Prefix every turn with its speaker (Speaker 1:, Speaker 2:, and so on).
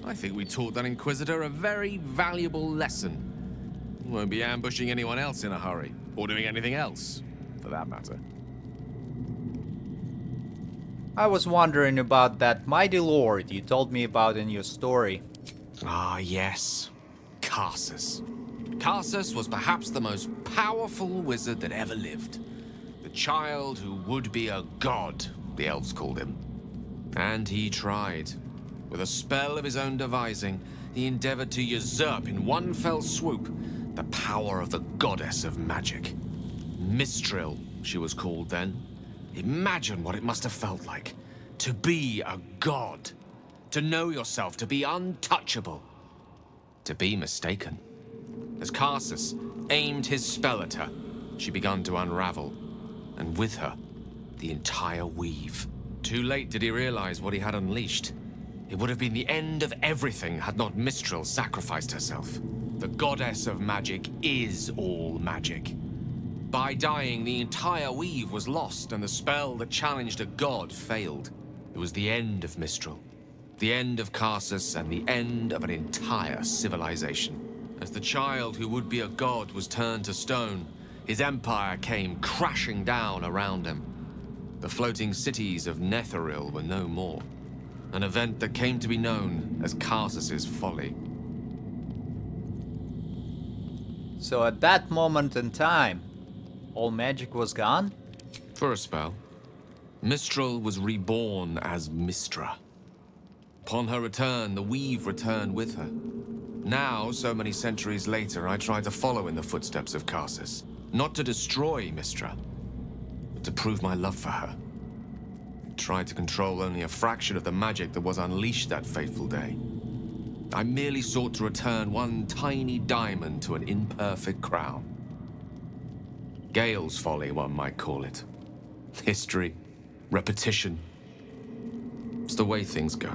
Speaker 1: I think we taught that Inquisitor a very valuable lesson. Won't be ambushing anyone else in a hurry, or doing anything else, for that matter.
Speaker 2: I was wondering about that mighty lord you told me about in your story.
Speaker 1: Ah, yes. Karsus. Karsus was perhaps the most powerful wizard that ever lived. The child who would be a god, the elves called him. And he tried. With a spell of his own devising, he endeavored to usurp in one fell swoop the power of the goddess of magic. Mystril, she was called then. Imagine what it must have felt like to be a god, to know yourself to be untouchable, to be mistaken. As Karsus aimed his spell at her, she began to unravel, and with her, the entire weave. Too late did he realize what he had unleashed. It would have been the end of everything had not Mystril sacrificed herself. The goddess of magic is all magic. By dying, the entire weave was lost, and the spell that challenged a god failed. It was the end of Mystril, the end of Karsus, and the end of an entire civilization. As the child who would be a god was turned to stone, his empire came crashing down around him. The floating cities of Netheril were no more, an event that came to be known as Karsus's folly.
Speaker 2: So at that moment in time, all magic was gone?
Speaker 1: For a spell, Mystril was reborn as Mystra. Upon her return, the weave returned with her. Now, so many centuries later, I try to follow in the footsteps of Karsus. Not to destroy Mystra, but to prove my love for her. I tried to control only a fraction of the magic that was unleashed that fateful day. I merely sought to return one tiny diamond to an imperfect crown. Gale's folly, one might call it. History, repetition. It's the way things go.